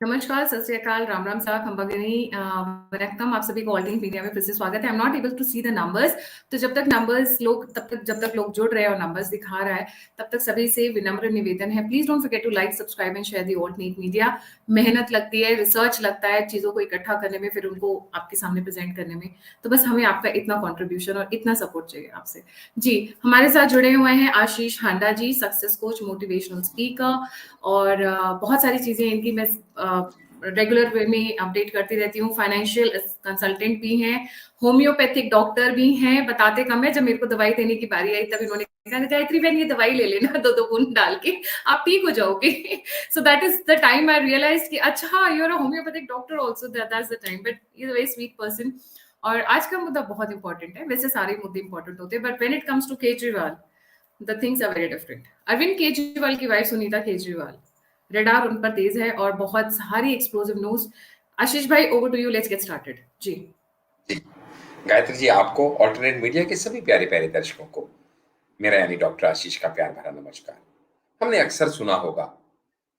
नमस्कार, सत श्री अकाल, राम राम साहब, हम भगिनी वनक्कम। आप सभी को ऑल इंडिया मीडिया में फिर से स्वागत है। I am not able to see the numbers, तो जब तक लोग जुड़ रहे हैं और नंबर्स दिखा रहा है, तब तक सभी से विनम्र निवेदन है, please don't forget to like, subscribe and share the alt neat media. मेहनत लगती है, रिसर्च लगता है चीजों को इकट्ठा करने में, फिर उनको आपके सामने प्रेजेंट करने में। तो बस हमें आपका इतना कॉन्ट्रीब्यूशन और इतना सपोर्ट चाहिए आपसे। जी, हमारे साथ जुड़े हुए हैं आशीष हांडा जी, सक्सेस कोच, मोटिवेशनल स्पीकर, और बहुत सारी चीजें इनकी मैं रेगुलर वे में अपडेट करती रहती हूँ। फाइनेंशियल कंसल्टेंट भी हैं, होम्योपैथिक डॉक्टर भी हैं। बताते कम है, जब मेरे को दवाई देने की बारी आई तब इन्होंने कहा, गायत्री बहन ये दवाई ले लेना, दो दो बूंद डाल के आप ठीक हो जाओगे। So that is the time I realise कि अच्छा, you are a homeopathic doctor also. That's the time, but is a very sweet person. और आज का मुद्दा बहुत इंपॉर्टेंट है, वैसे सारे मुद्दे इंपॉर्टेंट होते हैं, but when it comes to Kejriwal the things are very different. Arvind Kejriwal की वाइफ सुनीता केजरीवाल, रडार उन पर तेज है और बहुत सारी एक्सप्लोसिव न्यूज। आशीष भाई, over to you, let's get started. जी जी, गायत्री जी, आपको ऑल्टरनेट मीडिया के सभी प्यारे प्यारे दर्शकों को मेरा यानी डॉक्टर आशीष का प्यार भरा नमस्कार। हमने अक्सर सुना होगा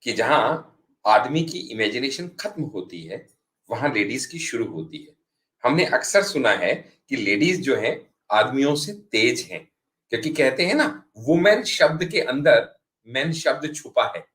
कि जहां आदमी की इमेजिनेशन खत्म होती है, वहां लेडीज की शुरू होती है। हमने अक्सर सुना है कि लेडीज जो है आदमियों से तेज हैं, क्योंकि कहते हैं ना, वुमेन शब्द के अंदर मैन शब्द छुपा है,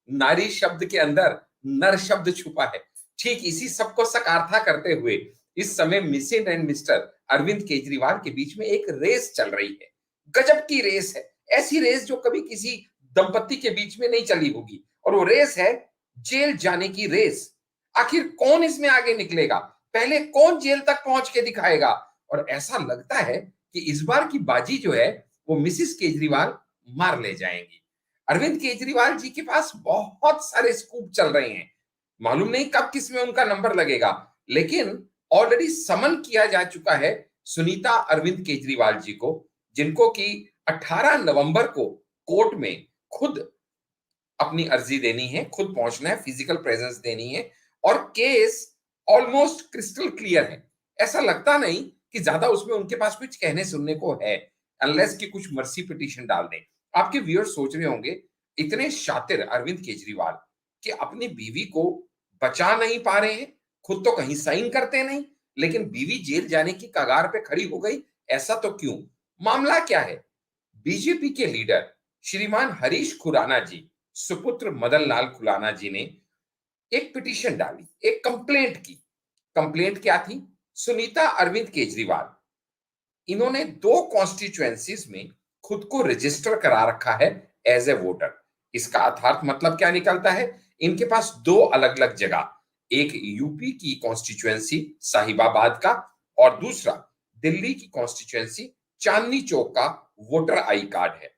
नारी शब्द के अंदर नर शब्द छुपा है। ठीक इसी सबको साकारता करते हुए इस समय Mrs and Mr Arvind Kejriwal के बीच में एक रेस चल रही है। गजब की रेस है, ऐसी रेस जो कभी किसी दंपत्ति के बीच में नहीं चली होगी। और वो रेस है जेल जाने की रेस। आखिर कौन इसमें आगे निकलेगा, पहले कौन जेल तक पहुंच के दिखाएगा। और ऐसा लगता है कि इस बार की बाजी जो है वो मिसिस केजरीवाल मार ले जाएंगी। अरविंद केजरीवाल जी के पास बहुत सारे स्कूप चल रहे हैं, मालूम नहीं कब किस में उनका नंबर लगेगा, लेकिन ऑलरेडी समन किया जा चुका है सुनीता अरविंद केजरीवाल जी को, जिनको कि 18 नवंबर को कोर्ट में खुद अपनी अर्जी देनी है, खुद पहुंचना है, फिजिकल प्रेजेंस देनी है। और केस ऑलमोस्ट क्रिस्टल क्लियर है। ऐसा लगता नहीं कि ज्यादा उसमें उनके पास कुछ कहने सुनने को है, अनलेस कि कुछ मर्सी पिटीशन डाल दें। आपके व्यूअर्स सोच रहे होंगे, इतने शातिर अरविंद केजरीवाल कि अपनी बीवी को बचा नहीं पा रहे हैं, खुद तो कहीं साइन करते नहीं, लेकिन बीवी जेल जाने की कगार पे खड़ी हो गई, ऐसा तो क्यों? मामला क्या है? बीजेपी के लीडर श्रीमान हरीश खुराना जी, सुपुत्र मदन लाल खुराना जी ने एक पिटीशन डाली, एक कंप्लेंट की। कंप्लेंट क्या थी? सुनीता अरविंद केजरीवाल, इन्होंने 2 कॉन्स्टिट्यूएंसीज में खुद को रजिस्टर करा रखा है एज ए वोटर। इसका अर्थात मतलब क्या निकलता है? इनके पास 2 अलग अलग जगह, एक यूपी की कॉन्स्टिट्यूएंसी साहिबाबाद का, और दूसरा दिल्ली की कॉन्स्टिट्यूएंसी चांदनी चौक का वोटर आई कार्ड है।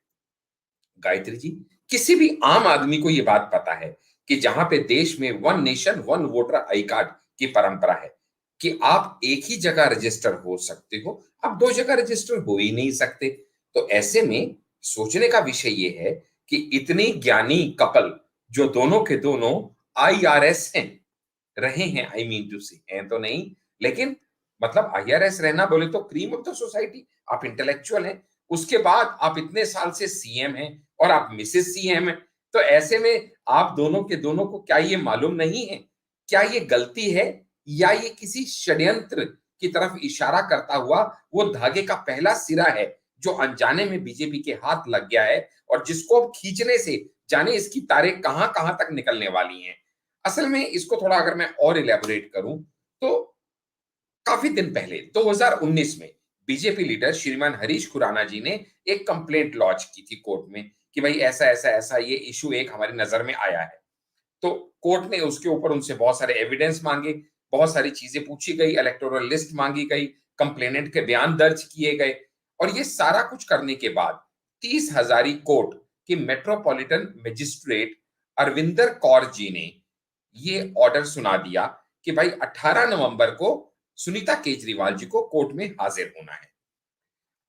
गायत्री जी, किसी भी आम आदमी को यह बात पता है कि जहां पे देश में one nation one voter I card की परंपरा है कि आप एक ही जगह रजिस्टर हो सकते हो, आप 2 जगह रजिस्टर हो ही नहीं सकते। तो ऐसे में सोचने का विषय यह है कि इतने ज्ञानी कपल जो दोनों के दोनों आईआरएस हैं, रहे हैं, आई मीन टू से, हैं तो नहीं, लेकिन मतलब आईआरएस रहना बोले तो क्रीम ऑफ द सोसाइटी, आप इंटेलेक्चुअल हैं, उसके बाद आप इतने साल से सीएम हैं और आप मिसेस सीएम हैं। तो ऐसे में आप दोनों के दोनों को क्या ये मालूम नहीं है? क्या ये गलती है या ये किसी षड्यंत्र की तरफ इशारा करता हुआ वो धागे का पहला सिरा है जो अनजाने में बीजेपी के हाथ लग गया है, और जिसको अब खींचने से जाने इसकी तारें कहां कहां तक निकलने वाली हैं। असल में इसको थोड़ा अगर मैं और इलेबोरेट करूं तो काफी दिन पहले 2019 में बीजेपी लीडर श्रीमान हरीश खुराना जी ने एक कंप्लेंट लॉन्च की थी कोर्ट में कि भाई ऐसा ऐसा ऐसा ये इशू एक हमारी नजर में आया है। तो कोर्ट ने उसके ऊपर उनसे बहुत सारे एविडेंस मांगे, बहुत सारी चीजें पूछी गई, इलेक्टोरल लिस्ट मांगी गई, कंप्लेनेंट के बयान दर्ज किए गए, और ये सारा कुछ करने के बाद 30 हजारी कोर्ट के मेट्रोपॉलिटन मजिस्ट्रेट अरविंदर कौर जी ने ये ऑर्डर सुना दिया कि भाई 18 नवंबर को सुनीता केजरीवाल जी को कोर्ट में हाजिर होना है।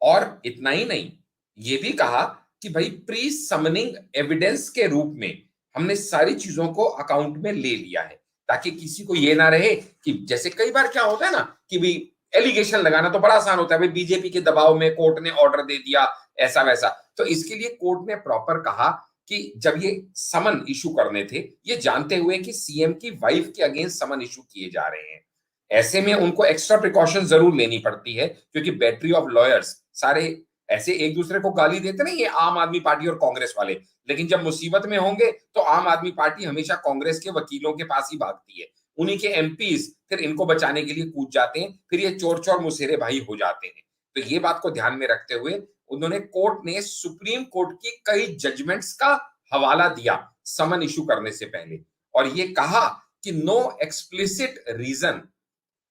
और इतना ही नहीं, ये भी कहा कि भाई प्री समनिंग एविडेंस के रूप में हमने सारी चीजों को अकाउंट में ले लिया है, ताकि किसी को ये ना रहे कि जैसे कई बार क्या होता है ना कि भाई एलिगेशन लगाना तो बड़ा आसान होता है, भाई बीजेपी के दबाव में कोर्ट ने ऑर्डर दे दिया, ऐसा वैसा। तो इसके लिए कोर्ट ने प्रॉपर कहा कि जब ये समन इशू करने थे, ये जानते हुए कि सीएम की वाइफ के अगेंस्ट समन इशू किए जा रहे हैं, ऐसे में उनको एक्स्ट्रा प्रिकॉशन जरूर लेनी पड़ती है, क्योंकि बैटरी ऑफ लॉयर्स सारे ऐसे एक दूसरे को गाली देते नहीं, ये आम आदमी पार्टी और कांग्रेस वाले, लेकिन जब मुसीबत में होंगे तो आम आदमी पार्टी हमेशा कांग्रेस के वकीलों के पास ही भागती है, उन्हीं के एमपीज फिर इनको बचाने के लिए कूद जाते हैं, फिर ये चोर चोर मुसेरे भाई हो जाते हैं। तो ये बात को ध्यान में रखते हुए उन्होंने कोर्ट ने सुप्रीम कोर्ट की कई जजमेंट्स का हवाला दिया समन इशू करने से पहले, और ये कहा कि no explicit reason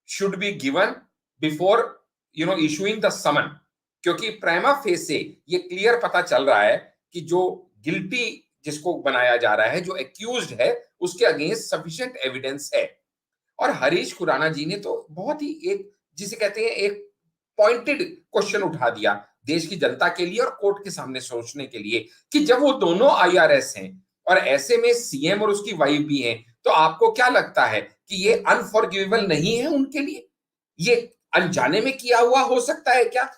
should be given before issuing the summon, क्योंकि प्राइमा फेसे ये क्लियर पता चल रहा है कि जो गिल्टी जिसको बनाया जा रहा है, जो एक्यूज्ड है, उसके अगेंस्ट सफिशिएंट एविडेंस है। और हरीश खुराना जी ने तो बहुत ही एक जिसे कहते हैं एक पॉइंटेड क्वेश्चन उठा दिया देश की जनता के लिए और कोर्ट के सामने सोचने के लिए, कि जब वो दोनों आईआरएस हैं और ऐसे में सीएम और उसकी वाइफ भी हैं, तो आपको क्या लगता है कि ये अनफॉरगिवेबल नहीं है उनके लिए? ये अनजाने में किया हुआ हो सकता है क्या?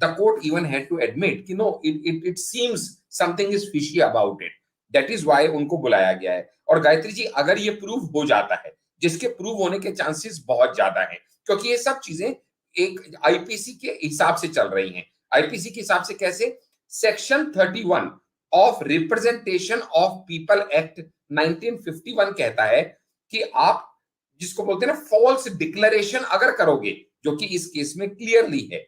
The court even had to admit कि no, it seems something is fishy about it. That is why उनको बुलाया गया है। और गायत्री जी, अगर ये प्रूव हो जाता है, जिसके प्रूव होने के चांसेस बहुत ज्यादा हैं, क्योंकि ये सब चीजें एक आईपीसी के हिसाब से चल रही हैं। आईपीसी के हिसाब से कैसे? Section 31 of representation of people act 1951 कहता है कि आप जिसको बोलते हैं ना फॉल्स डिक्लेरेशन अगर करोगे, जो कि इस केस में क्लियरली है,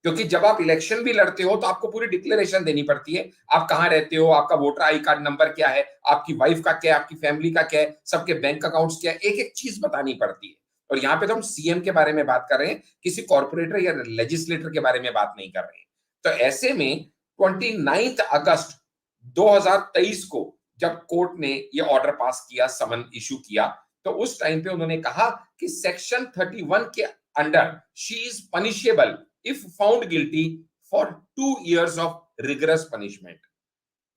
क्योंकि जब आप इलेक्शन भी लड़ते हो तो आपको पूरी डिक्लेरेशन देनी पड़ती है, आप कहां रहते हो, आपका वोटर आई कार्ड नंबर क्या है, आपकी वाइफ का क्या है, आपकी फैमिली का क्या है, सबके बैंक अकाउंट्स क्या है, एक एक चीज बतानी पड़ती है। और यहाँ पे तो हम सीएम के बारे में बात कर रहे हैं, किसी कॉर्पोरेटर या लेजिस्लेटर के बारे में बात नहीं कर रहे हैं। तो ऐसे में 29 अगस्त 2023 को जब कोर्ट ने ये ऑर्डर पास किया, समन इशू किया, तो उस टाइम पे उन्होंने कहा कि सेक्शन 31 के under she is punishable if found guilty for 2 years of rigorous punishment.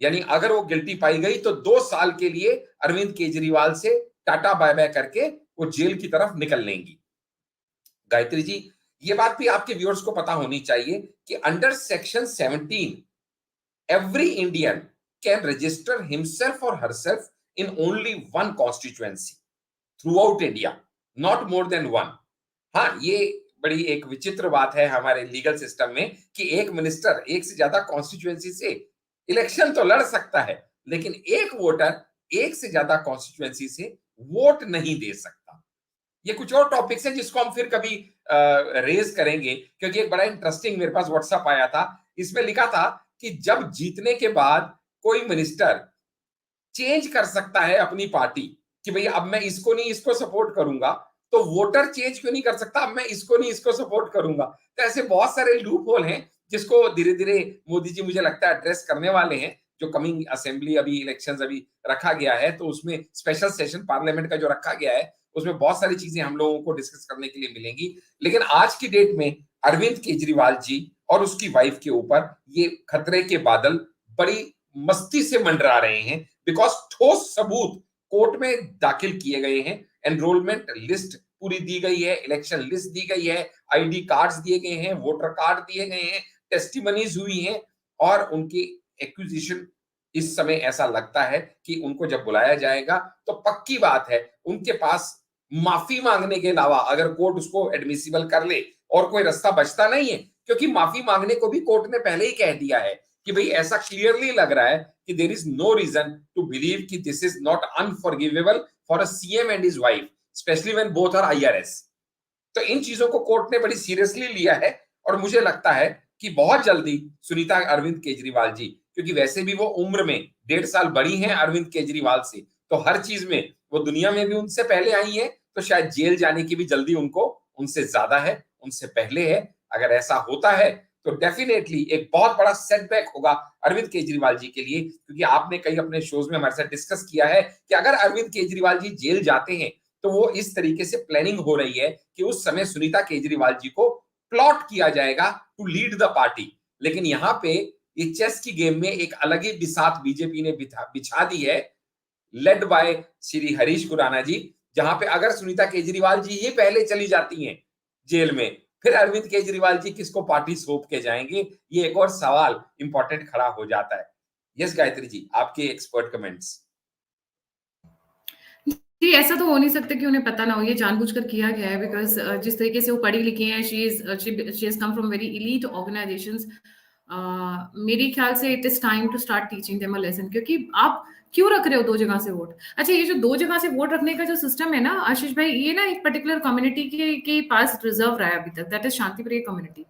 यानी अगर वो गिल्टी पाई गई तो 2 साल के लिए अरविंद केजरीवाल से टाटा बाय बाय करके वो जेल की तरफ निकल लेंगी। गायत्री जी, ये बात भी आपके व्यूअर्स को पता होनी चाहिए कि under section 17 every Indian can register himself or herself in only one constituency throughout India, not more than one. हाँ, ये बड़ी एक विचित्र बात है हमारे लीगल सिस्टम में कि एक मिनिस्टर एक से ज्यादा कॉन्स्टिट्यूएंसी से इलेक्शन तो लड़ सकता है, लेकिन एक वोटर एक से ज्यादा कॉन्स्टिट्यूएंसी से वोट नहीं दे सकता। ये कुछ और टॉपिक्स हैं जिसको हम फिर कभी रेज करेंगे, क्योंकि एक बड़ा इंटरेस्टिंग मेरे पास व्हाट्सएप आया था, इसमें लिखा था कि जब जीतने के बाद कोई मिनिस्टर चेंज कर सकता है अपनी पार्टी कि भाई अब मैं इसको नहीं इसको सपोर्ट करूंगा, तो वोटर चेंज क्यों नहीं कर सकता, अब मैं इसको नहीं इसको सपोर्ट करूंगा। तो ऐसे बहुत सारे लूप होल हैं जिसको धीरे धीरे मोदी जी मुझे लगता है एड्रेस करने वाले हैं। जो कमिंग असेंबली अभी इलेक्शंस अभी रखा गया है, तो उसमें स्पेशल सेशन पार्लियामेंट का जो रखा गया है, उसमें बहुत सारी चीजें हम लोगों को डिस्कस करने के लिए मिलेंगी। लेकिन आज की डेट में अरविंद केजरीवाल जी और उसकी वाइफ के ऊपर ये खतरे के बादल बड़ी मस्ती से मंडरा रहे हैं, बिकॉज ठोस सबूत कोर्ट में दाखिल किए गए हैं, एनरोलमेंट लिस्ट पूरी दी गई है, इलेक्शन लिस्ट दी गई है, आईडी कार्ड्स दिए गए हैं, वोटर कार्ड दिए गए हैं, टेस्टिमनीज हुई हैं, और उनकी एक्विजिशन इस समय ऐसा लगता है कि उनको जब बुलाया जाएगा तो पक्की बात है उनके पास माफी मांगने के अलावा, अगर कोर्ट उसको एडमिसिबल कर ले, और कोई रास्ता बचता नहीं है, क्योंकि माफी मांगने को भी कोर्ट ने पहले ही कह दिया है कि भाई ऐसा क्लियरली लग रहा है कि there is no reason to believe कि this is not unforgivable for a CM and his wife, especially when both are IRS. तो इन चीजों को कोर्ट ने बड़ी सीरियसली लिया है, और मुझे लगता है कि बहुत जल्दी सुनीता अरविंद केजरीवाल जी, क्योंकि वैसे भी वो उम्र में 1.5 साल बड़ी हैं अरविंद केजरीवाल से, तो हर चीज में वो दुनिया में भी उनसे पहले आई है, तो शायद जेल जाने की भी जल्दी उनको उनसे ज्यादा है, उनसे पहले है। अगर ऐसा होता है तो डेफिनेटली एक बहुत बड़ा सेटबैक होगा अरविंद केजरीवाल जी के लिए, क्योंकि आपने कई अपने शोज में हमारे साथ डिस्कस किया है कि अगर अरविंद केजरीवाल जी जेल जाते हैं तो वो इस तरीके से प्लानिंग हो रही है कि उस समय सुनीता केजरीवाल जी को प्लॉट किया जाएगा टू लीड द पार्टी। लेकिन यहाँ पे ये चेस की गेम में एक अलग ही बिसात बीजेपी ने बिछा दी है, लेड बाय श्री हरीश खुराना जी, जहां पे अगर सुनीता केजरीवाल जी ही पहले चली जाती हैं जेल में, फिर अरविंद केजरीवाल जी किसको पार्टी सौंप के जाएंगे, ये एक और सवाल इंपॉर्टेंट खड़ा हो जाता है। यस गायत्री जी, आपके एक्सपर्ट कमेंट्स। जी, ऐसा तो हो नहीं सकता कि उन्हें पता ना हो, ये जानबूझकर किया गया है बिकॉज़ जिस तरीके से वो पढ़ी लिखी हैं, she has come from very elite organisations. मेरे ख्याल से it is time to start teaching them a lesson, क्योंकि आप क्यों रख रहे हो 2 जगह से वोट? अच्छा, ये जो 2 जगह से वोट रखने का जो सिस्टम है ना आशीष भाई, ये ना एक पर्टिकुलर कम्युनिटी के पास रिज़र्व रहा है अभी तक, दैट इज़ शांतिप्रिय कम्युनिटी।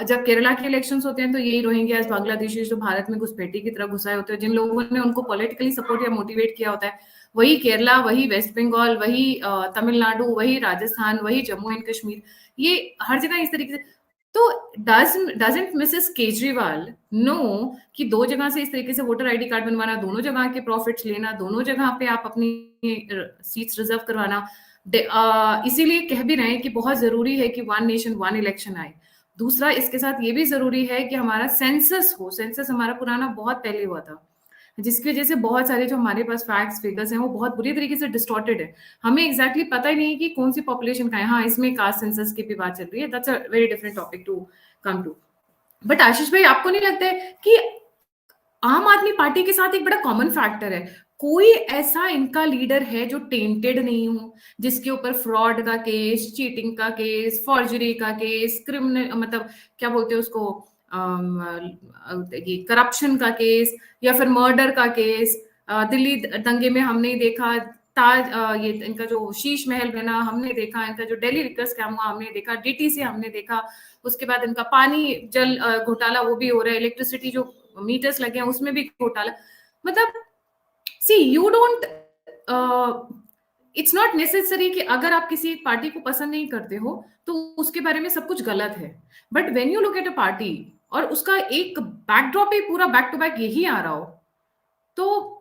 जब केरला के इलेक्शंस होते हैं तो यही रोहिंग्यास, बांग्लादेशी जो भारत में घुसपैठी की तरह घुसाए होते हैं, जिन लोगों ने उनको पॉलिटिकली सपोर्ट या मोटिवेट किया होता है, वही केरला, वही वेस्ट बंगाल, वही तमिलनाडु, वही राजस्थान, वही जम्मू एंड कश्मीर, ये हर जगह इस तरीके से। तो डजंट मिसेस केजरीवाल नो कि 2 जगह से इस तरीके से वोटर आईडी कार्ड बनवाना, दोनों जगह के प्रॉफिट्स लेना, दोनों जगह पे आप अपनी सीट्स रिजर्व करवाना, इसीलिए कह भी रहे हैं कि बहुत जरूरी है कि वन नेशन वन इलेक्शन आए। दूसरा, इसके साथ ये भी जरूरी है कि हमारा सेंसस हो। सेंसस हमारा पुराना बहुत पहले हुआ था, जिसकी वजह से बहुत सारे जो हमारे पास फैक्ट्स फिगर्स हैं वो बहुत बुरी तरीके से डिस्टॉर्टेड है। हमें एग्जैक्टली पता ही नहीं है कि कौन सी पॉपुलेशन का है। हाँ, इसमें कास्ट सेंसस की भी बात चल रही है, that's a very different topic to come to. But Ashish भाई, आपको नहीं लगता है कि आम आदमी पार्टी के साथ एक बड़ा कॉमन फैक्टर है, कोई ऐसा इनका लीडर है जो टेंटेड नहीं हो, जिसके ऊपर फ्रॉड का केस, चीटिंग का केस, फॉर्जरी का केस, क्रिमिनल मतलब क्या बोलते हैं उसको, ये करप्शन का केस, या फिर मर्डर का केस। दिल्ली दंगे में हमने ही देखा, ताज ये इनका जो शीश महल बना हमने देखा, इनका जो दिल्ली लिकर स्कैम हुआ हमने देखा, डीटीसी हमने देखा, उसके बाद इनका पानी जल घोटाला वो भी हो रहा है, इलेक्ट्रिसिटी जो मीटर्स लगे हैं उसमें भी घोटाला। मतलब see you don't, it's not necessary कि अगर आप किसी एक पार्टी को पसंद नहीं करते हो तो उसके बारे में सब कुछ गलत है। But when you look at a party और उसका एक बैकड्रॉप ही पूरा बैक टू बैक यही आ रहा हो, तो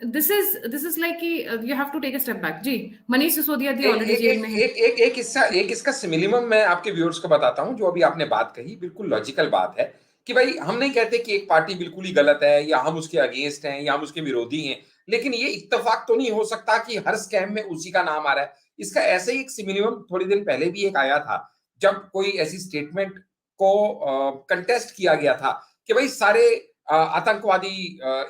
दिस इज लाइक कि you have to take a step back. जी, मनीष सिसोदिया दी एक ऑलरेडी एक जेल एक में है। एक एक एक किस्सा, एक इसका सिमिलिमम मैं आपके व्यूअर्स को बताता हूं। जो अभी आपने बात कही बिल्कुल लॉजिकल बात है कि भाई हम नहीं कहते कि एक पार्टी बिल्कुल ही गलत है या हम उसके अगेंस्ट हैं या हम उसके विरोधी हैं, लेकिन ये इत्तेफाक तो नहीं हो सकता कि हर स्कैम में उसी का नाम आ रहा है। इसका ऐसे ही एक सिमिलिमम थोड़ी दिन पहले भी एक आया था, जब कोई ऐसी स्टेटमेंट को कंटेस्ट किया गया था कि भाई सारे आतंकवादी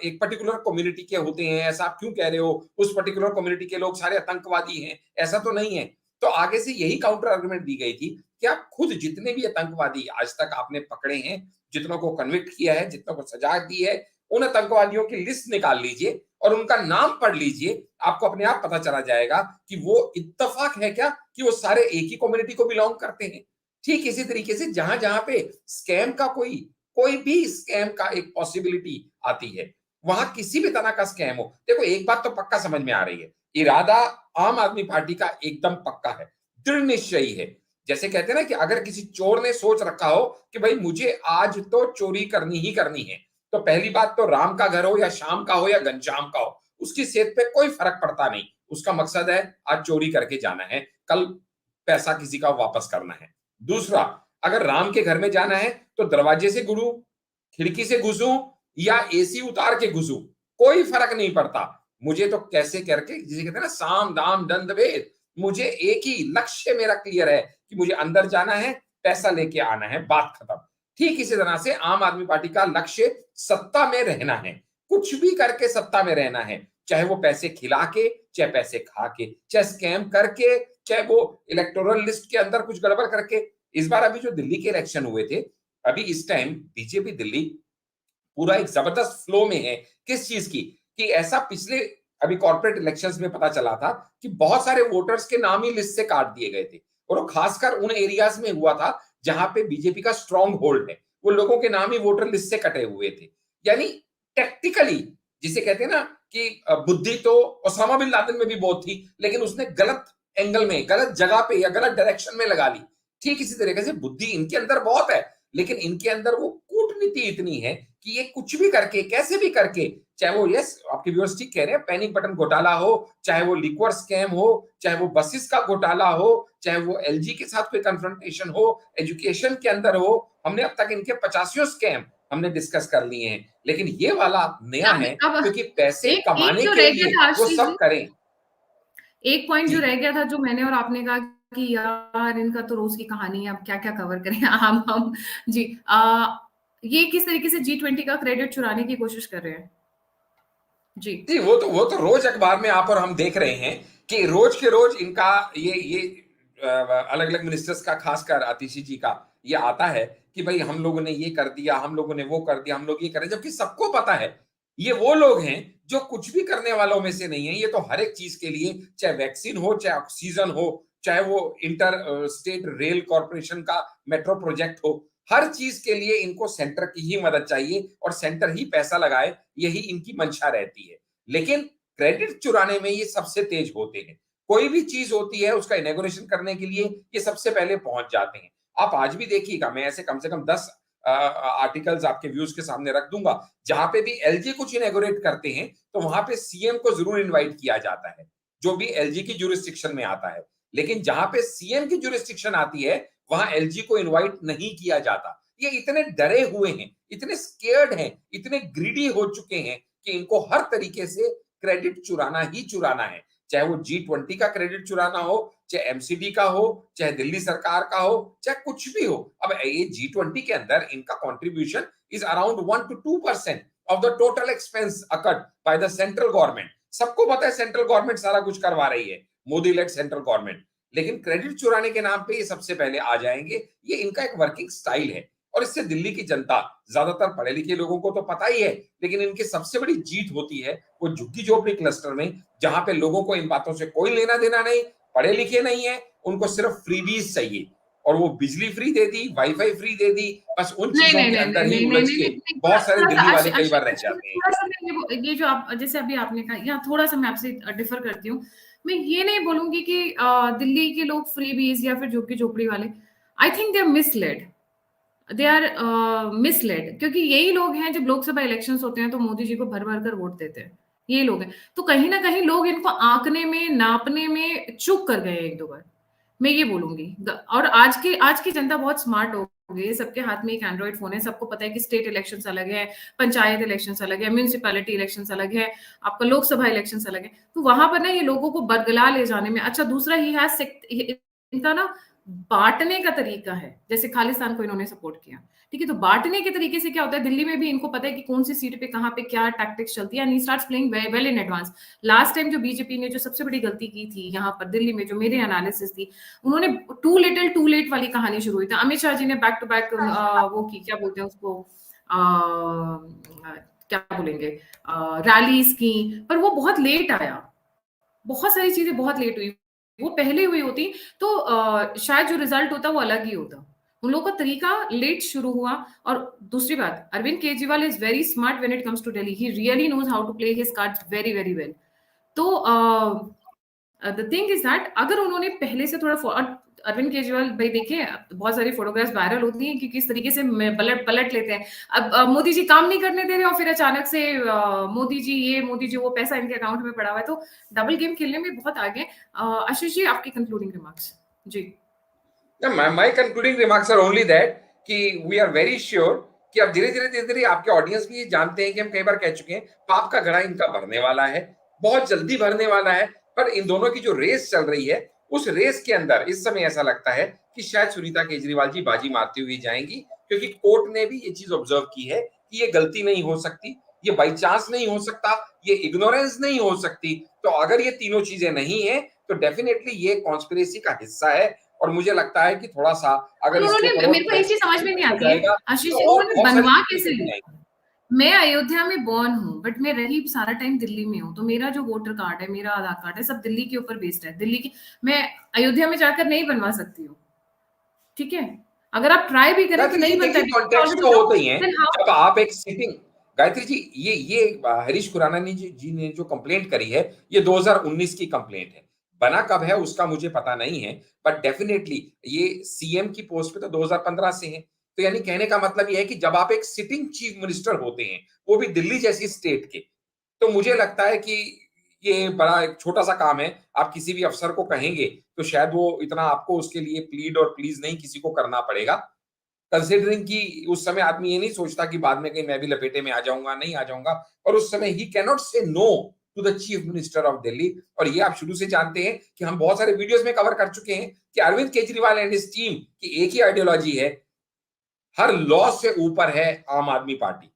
एक पर्टिकुलर कम्युनिटी के होते हैं, ऐसा आप क्यों कह रहे हो, उस पर्टिकुलर कम्युनिटी के लोग सारे आतंकवादी हैं, ऐसा तो नहीं है। तो आगे से यही काउंटर आर्गुमेंट दी गई थी कि आप खुद जितने भी आतंकवादी आज तक आपने पकड़े हैं, जितनों को कन्विक्ट किया है, जितनों को सजा दी है, उन आतंकवादियों की लिस्ट निकाल लीजिए और उनका नाम पढ़ लीजिए, आपको अपने आप पता चला जाएगा कि वो इत्तेफाक है क्या कि वो सारे एक ही कम्युनिटी को बिलोंग करते हैं। ठीक इसी तरीके से जहां जहां पे स्कैम का कोई कोई भी स्कैम का एक पॉसिबिलिटी आती है, वहां किसी भी तरह का स्कैम हो, देखो एक बात तो पक्का समझ में आ रही है, इरादा आम आदमी पार्टी का एकदम पक्का है, दृढ़ निश्चयी है। जैसे कहते हैं ना कि अगर किसी चोर ने सोच रखा हो कि भाई मुझे आज तो चोरी करनी ही करनी है, तो पहली बात तो राम का घर हो या शाम का हो या घनश्याम का हो, उसकी सेहत पे कोई फर्क पड़ता नहीं। उसका मकसद है आज चोरी करके जाना है, कल पैसा किसी का वापस करना है। दूसरा, अगर राम के घर में जाना है तो दरवाजे से घुसूं, खिड़की से घुसूं या एसी उतार के घुसूं, कोई फर्क नहीं पड़ता। मुझे तो कैसे करके, जिसे कहते हैं ना साम दाम दंड भेद, मुझे एक ही लक्ष्य मेरा क्लियर है कि मुझे अंदर जाना है, पैसा लेके आना है, बात खत्म। ठीक इसी तरह से आम आदमी पार्टी का लक्ष्य सत्ता में रहना है, कुछ भी करके सत्ता में रहना है, चाहे वो पैसे खिला के, चाहे पैसे खा के, चाहे स्कैम करके, चाहे वो इलेक्टोरल लिस्ट के अंदर कुछ गड़बड़ करके। इस बार अभी जो दिल्ली के इलेक्शन हुए थे, अभी इस टाइम बीजेपी दिल्ली पूरा एक जबरदस्त फ्लो में है। किस चीज की कि ऐसा पिछले अभी कॉर्पोरेट इलेक्शंस में पता चला था कि बहुत सारे वोटर्स के नाम ही लिस्ट से काट दिए गए थे, और वो खासकर उन एरियाज में हुआ था जहां पे बीजेपी का स्ट्रॉन्ग होल्ड है, वो लोगों के नाम ही वोटर लिस्ट से कटे हुए थे। यानी टेक्टिकली, जिसे कहते हैं ना कि बुद्धि तो ओसामा बिन लादेन में भी बहुत थी, लेकिन उसने गलत एंगल में, गलत जगह पे या गलत डायरेक्शन में लगा ली। ठीक इसी तरीके से बुद्धि इनके अंदर बहुत है, लेकिन इनके अंदर वो कूटनीति इतनी है कि ये कुछ भी करके, कैसे भी करके, चाहे वो, यस आपके व्यूअर्स ठीक कह रहे हैं, पैनिक बटन घोटाला हो, चाहे वो लिक्वर स्कैम हो, चाहे वो बसेस का घोटाला हो, चाहे वो एलजी के साथ कोई कन्फ्रंटेशन हो, एजुकेशन के अंदर हो, हमने अब तक इनके 50 स्कैम हमने डिस्कस कर लिए हैं, लेकिन ये वाला नया है अब क्योंकि पैसे एक एक कमाने जो के रह गया लिए था वो आशीष सब जी, करें। एक पॉइंट जी जो रह गया था जो मैंने और आपने कहा कि यार इनका तो रोज की कहानी है, अब क्या क्या कवर करें हम जी ये किस तरीके से G20 का क्रेडिट चुराने की कोशिश कर रहे हैं। जी जी, वो तो रोज अखबार में आप और हम देख रहे हैं कि रोज के रोज इनका ये अलग अलग मिनिस्टर्स का, खासकर आतिशी जी का ये आता है कि भाई हम लोगों ने ये कर दिया, हम लोगों ने वो कर दिया, हम लोग ये करें, जबकि सबको पता है ये वो लोग हैं जो कुछ भी करने वालों में से नहीं है। ये तो हर एक चीज के लिए, चाहे वैक्सीन हो, चाहे ऑक्सीजन हो, चाहे वो इंटर स्टेट रेल कॉर्पोरेशन का मेट्रो प्रोजेक्ट हो, हर चीज के लिए इनको सेंटर की ही मदद चाहिए और सेंटर ही पैसा लगाए, यही इनकी मंशा रहती है। लेकिन क्रेडिट चुराने में ये सबसे तेज होते हैं। कोई भी चीज होती है उसका इनॉग्रेशन करने के लिए ये सबसे पहले पहुंच जाते हैं। आप आज भी देखिएगा, मैं ऐसे कम से कम 10 आर्टिकल्स आपके व्यूज के सामने रख दूंगा, जहां पे भी एलजी कुछ इनॉग्रेट करते हैं तो वहां पे सीएम को जरूर इनवाइट किया जाता है, जो भी एलजी की जुरिस्डिक्शन में आता है। लेकिन जहां पे सीएम की जुरिस्डिक्शन आती है वहां एलजी को इनवाइट नहीं किया जाता। ये इतने डरे हुए हैं, इतने स्केयर्ड हैं, इतने ग्रीडी हो चुके हैं कि इनको हर तरीके से क्रेडिट चुराना ही चुराना है। चाहे वो G20 का क्रेडिट चुराना हो, चाहे एमसीडी का हो, चाहे दिल्ली सरकार का हो, चाहे कुछ भी हो। अब ये G20 के अंदर इनका contribution is around 1 to 2% of the total expense occurred by the central government. सबको पता है सेंट्रल गवर्नमेंट सारा कुछ करवा रही है, मोदी लेड सेंट्रल गवर्नमेंट। लेकिन क्रेडिट चुराने के नाम पे ये सबसे पहले आ जाएंगे। ये इनका एक वर्किंग स्टाइल है और इससे दिल्ली की जनता, ज्यादातर पढ़े लिखे लोगों को तो पता ही है, लेकिन इनकी सबसे बड़ी जीत होती है वो झुग्गी झोपड़ी क्लस्टर में, जहां पे लोगों को इन बातों से कोई लेना देना नहीं, पढ़े लिखे नहीं है, उनको सिर्फ फ्रीबीज चाहिए। और वो बिजली फ्री दे दी, वाईफाई फ्री दे दी, बस उन नहीं चीजों नहीं के नहीं अंदर नहीं ही नहीं नहीं उलझ नहीं के नहीं, बहुत सारे थोड़ा सा दिल्ली वाले कई बार रह जाते हैं। थोड़ा सा मैं ये जो आप जैसे अभी आपने कहा, यहाँ थोड़ा सा मैं आपसे डिफर करती हूँ। मैं ये नहीं बोलूंगी कि दिल्ली के लोग फ्री बीज या फिर झुग्गी झोपड़ी वाले, I think they are misled. They are misled, क्योंकि यही लोग हैं जब लोकसभा इलेक्शंस होते हैं तो मोदी जी को भर भर कर वोट देते हैं। यही लोग हैं, तो कहीं ना कहीं लोग इनको आंकने में, नापने में चूक कर गए हैं एक दो बार, मैं ये बोलूंगी। और आज की जनता बहुत स्मार्ट हो गई है, सबके हाथ में एक एंड्रॉइड फोन है, सबको पता है कि स्टेट इलेक्शंस अलग है, पंचायत इलेक्शंस अलग है, म्यूनिसिपैलिटी इलेक्शंस अलग है, आपका लोकसभा इलेक्शंस अलग है। तो वहां पर ना ये लोगों को बरगला ले जाने में, अच्छा दूसरा ही है इनका ना बांटने का तरीका है। जैसे खालिस्तान को इन्होंने सपोर्ट किया, ठीक है, तो बांटने के तरीके से क्या होता है, दिल्ली में भी इनको पता है कि कौन सी सीट पे कहाँ पे क्या टैक्टिक्स चलती है, and he starts playing well in advance. Last time जो बीजेपी ने जो सबसे बड़ी गलती की थी यहाँ पर दिल्ली में, जो मेरे एनालिसिस थी, उन्होंने टू लिटिल टू लेट वाली कहानी शुरू हुई थी। अमित शाह जी ने बैक टू बैक वो की, क्या बोलते हैं उसको, क्या बोलेंगे, रैलीज की, पर वो बहुत लेट आया, बहुत सारी चीजें बहुत लेट हुई। वो पहले हुई होती तो शायद जो रिजल्ट होता वो अलग ही होता। उन लोगों का तरीका लेट शुरू हुआ। और दूसरी बात, Arvind Kejriwal is very smart when it comes to Delhi, he really knows how to play his cards very very well. तो द थिंग इज दैट अगर उन्होंने पहले से थोड़ा अरविंद केजरीवाल भाई देखिए, बहुत सारी फोटोग्राफ्स वायरल होती हैं कि किस तरीके से पलट लेते हैं। अब मोदी जी काम नहीं करने दे रहे और फिर अचानक से मोदी जी ये, मोदी जी वो, पैसा इनके अकाउंट में पड़ा हुआ है, तो डबल गेम खेलने में बहुत आगे। आशीष जी, आपकी कंक्लूडिंग रिमार्क्स। जी my concluding remarks are only that कि वी आर वेरी श्योर कि अब धीरे धीरे आपके ऑडियंस भी जानते हैं कि हम कई बार कह चुके हैं, पाप का घड़ा इनका भरने वाला है, बहुत जल्दी भरने वाला है। पर इन दोनों की जो रेस चल रही है, उस रेस के अंदर इस समय ऐसा लगता है कि शायद सुनीता केजरीवाल जी बाजी मारती हुई जाएंगी, क्योंकि कोर्ट ने भी ये चीज ऑब्जर्व की है कि ये गलती नहीं हो सकती, ये बाई चांस नहीं हो सकता, ये इग्नोरेंस नहीं हो सकती। तो अगर ये तीनों चीजें नहीं है तो डेफिनेटली ये कॉन्स्पिरेसी का हिस्सा है। और मुझे लगता है कि थोड़ा सा अगर इसके ऊपर मेरे को एक चीज समझ में नहीं आती है जाएगा आशीष जी, तो और उन्होंने बहुत सारी बनवा चीजें कैसे चली लिया। जाएंगी। मैं अयोध्या में बॉर्न हूँ, बट मैं रही सारा टाइम दिल्ली में हूँ, तो मेरा जो वोटर कार्ड है, मेरा आधार कार्ड है, सब दिल्ली के ऊपर बेस्ड है। दिल्ली की, मैं अयोध्या में जाकर नहीं बनवा सकती हूँ, ठीक है, अगर आप ट्राई भी करें तो गायत्री जी नहीं बनता देखिए, है, कॉन्टेक्स्ट ऑलरेडी तो था। होते ही हैं। Then how. जब आप एक सिटिंग, गायत्री जी, ये हरीश खुराना जी ने जो कंप्लेंट करी है, ये 2019 की कंप्लेंट है। बना कब है उसका मुझे पता नहीं है, बट डेफिनेटली ये सीएम की पोस्ट पे तो 2015 से है। तो यानी कहने का मतलब ये है कि जब आप एक सिटिंग चीफ मिनिस्टर होते हैं, वो भी दिल्ली जैसी स्टेट के, तो मुझे लगता है कि ये बड़ा एक छोटा सा काम है। आप किसी भी अफसर को कहेंगे तो शायद वो इतना आपको उसके लिए प्लीड और प्लीज नहीं किसी को करना पड़ेगा, कंसिडरिंग कि उस समय आदमी ये नहीं सोचता कि बाद में कहीं मैं भी लपेटे में आ जाऊंगा, नहीं आ जाऊंगा। और उस समय he can not say no to the chief minister of Delhi. और ये आप शुरू से जानते हैं कि हम बहुत सारे वीडियोस में कवर कर चुके हैं कि Arvind Kejriwal and his team की एक ही आइडियोलॉजी है, हर लॉ से ऊपर है आम आदमी पार्टी।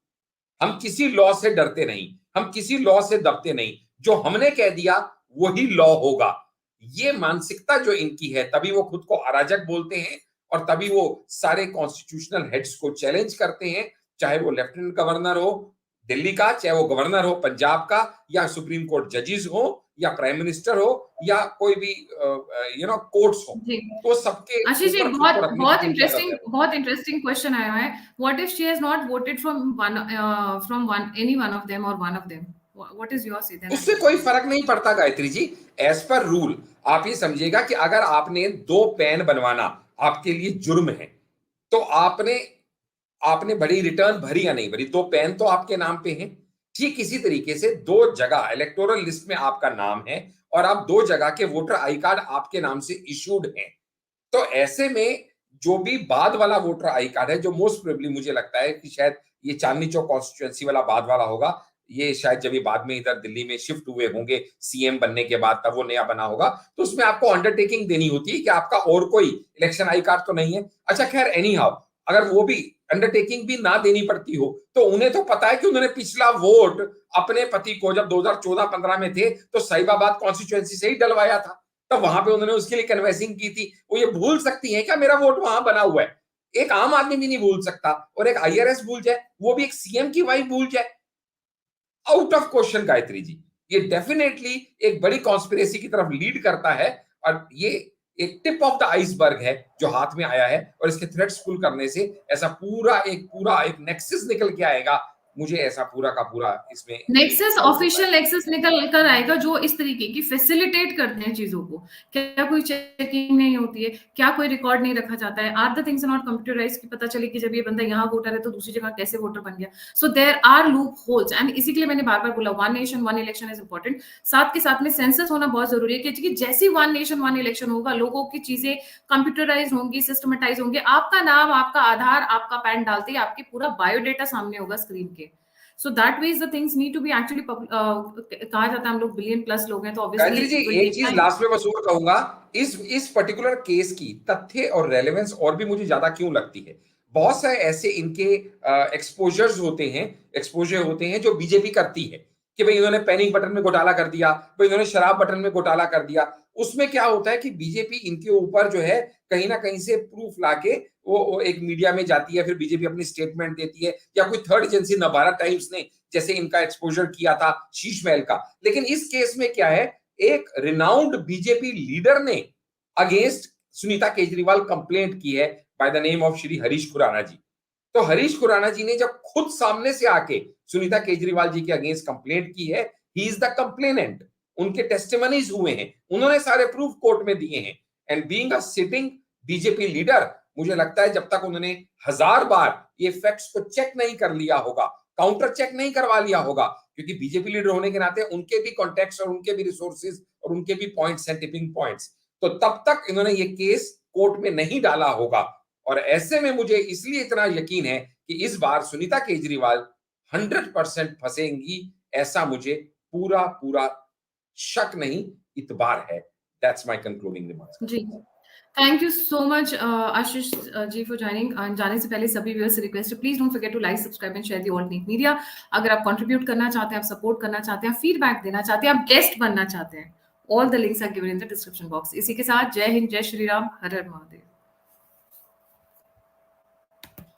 हम किसी लॉ से डरते नहीं, हम किसी लॉ से दबते नहीं, जो हमने कह दिया वही लॉ होगा। ये मानसिकता जो इनकी है, तभी वो खुद को अराजक बोलते हैं और तभी वो सारे कॉन्स्टिट्यूशनल हेड्स को चैलेंज करते हैं, चाहे वो लेफ्टिनेंट गवर्नर हो दिल्ली का, चाहे वो गवर्नर हो पंजाब का, या सुप्रीम कोर्ट जजेस हो, या प्राइम मिनिस्टर हो, या कोई भी कोर्ट्स हो, जी तो सबके आशीष जी, ऊपर खुद बहुत को रखने की बहुत पूरी आदत है। बहुत इंटरेस्टिंग क्वेश्चन आया है। What if she has not voted from one any one of them और one of them, what is your say then? उससे कोई फर्क नहीं पड़ता Gayatri ji. As per rule आप ये समझिएगा कि अगर आपने 2 पैन बनवाना आपके लिए जुर्म है, तो आपने आपने बड़ी रिटर्न भरी या नहीं भरी, 2 पैन तो आपके नाम पे हैं। ठीक इसी तरीके से 2 जगह इलेक्टोरल लिस्ट में आपका नाम है और आप 2 जगह के वोटर आई कार्ड आपके नाम से इशूड हैं। तो ऐसे में जो भी बाद वाला वोटर आई कार्ड है, जो मोस्ट प्रोबेबली मुझे लगता है कि शायद ये चांदनी चौक कॉन्स्टिट्यूएंसी वाला बाद वाला होगा, ये शायद जब ये बाद में इधर दिल्ली में शिफ्ट हुए होंगे सीएम बनने के बाद, तब वो नया बना होगा, तो उसमें आपको अंडरटेकिंग देनी होती है कि आपका और कोई इलेक्शन आई कार्ड तो नहीं है। अच्छा खैर एनी हाउ, अगर वो भी अंडरटेकिंग भी ना देनी पड़ती हो, तो उन्हें तो पता है कि उन्होंने पिछला वोट अपने पति को जब 2014-15 में थे तो साहिबाबाद कॉन्स्टिट्यूएंसी से ही डलवाया था, तब वहां पे उन्होंने उसके लिए कन्वेंसिंग की थी। वो ये भूल सकती हैं क्या मेरा वोट वहां बना हुआ है? एक आम आदमी भी नहीं भूल सकता, और एक आईआरएस भूल जाए, वो भी एक सीएम की वाइफ भूल जाए, out of question Gayatri ji. ये डेफिनेटली एक बड़ी कॉन्स्पिरेसी की तरफ लीड करता है, और ये एक टिप ऑफ द आइसबर्ग है जो हाथ में आया है, और इसके थ्रेड्स पुल करने से ऐसा पूरा एक नेक्सस निकल के आएगा। मुझे ऐसा पूरा का पूरा इसमें नेक्सस, डाउट होता है। ऑफिशियल नेक्सस निकल कर आएगा जो इस तरीके की फैसिलिटेट करते हैं चीजों को। क्या कोई चेकिंग नहीं होती है, क्या कोई रिकॉर्ड नहीं रखा जाता है, are the things are not computerise कि पता चले कि जब ये बंदा यहाँ वोटर है तो दूसरी जगह कैसे वोटर बन गया। So there are loopholes, and इसी के लिए मैंने बार बार बोला one nation one election is important. साथ के साथ में सेंसस होना बहुत जरूरी है, क्योंकि जैसे वन नेशन वन इलेक्शन होगा, लोगों की चीजें कंप्यूटराइज होंगी, सिस्टमेटाइज होंगे। आपका नाम, आपका आधार, आपका पैन डालते ही आपके पूरा बायोडेटा सामने होगा स्क्रीन के। So that way the things need to be actually कहा जाता है हम लोग बिलियन प्लस लोग हैं, तो Gayatri obviously ji it will एक take चीज time. लास्ट में बस और कहूंगा, इस पर्टिकुलर केस की तथ्य और रेलेवेंस और भी मुझे ज्यादा क्यों लगती है, बहुत सारे ऐसे इनके एक्सपोजर होते हैं जो बीजेपी करती है, कि भाई इन्होंने पैनिक बटन में घोटाला कर दिया, भाई इन्होंने शराब बटन में घोटाला कर दिया। उसमें क्या होता है कि बीजेपी इनके ऊपर जो है कहीं ना कहीं से प्रूफ लाके वो एक मीडिया में जाती है, फिर बीजेपी अपनी स्टेटमेंट देती है, या कोई थर्ड एजेंसी नवारा टाइम्स ने जैसे इनका एक्सपोजर किया था शीश महल का। लेकिन इस केस में क्या है, एक रिनाउंड बीजेपी लीडर ने अगेंस्ट सुनीता केजरीवाल कंप्लेंट की है by the name of Shri Harish Khurana ji. तो हरीश खुराना जी ने जब खुद सामने से आके सुनीता केजरीवाल जी के अगेंस्ट कंप्लेंट की है, ही इज द कंप्लेनेंट, उनके टेस्टिमनीज हुए हैं, उन्होंने सारे प्रूफ कोर्ट में दिए हैं। And being a sitting BJP leader, मुझे लगता है जब तक उन्होंने 1000 बार ये फैक्ट्स को चेक नहीं कर लिया होगा, काउंटर चेक नहीं करवा लिया होगा, क्योंकि बीजेपी लीडर होने के नाते उनके भी कॉन्टेक्ट्स और उनके भी रिसोर्सेज और उनके भी पॉइंट्स हैं, टिपिंग पॉइंट्स, तो तब तक इन्होंने ये केस कोर्ट में नहीं डाला होगा। और ऐसे में मुझे इसलिए इतना यकीन है कि इस बार सुनीता केजरीवाल 100% फंसेंगी, ऐसा मुझे पूरा पूरा शक नहीं, इतबार है। That's my concluding remarks. जी, thank you so much Ashish ji for joining. जाने से पहले सभी व्यूअर्स से रिक्वेस्ट है, please don't forget to like, subscribe and share the all news media. अगर आप कंट्रीब्यूट करना चाहते हैं, आप सपोर्ट करना चाहते हैं, फीडबैक देना चाहते हैं, आप गेस्ट बनना चाहते हैं, all the links are given in the description box. इसी के साथ जय हिंद, जय श्री राम, हर हर महादेव।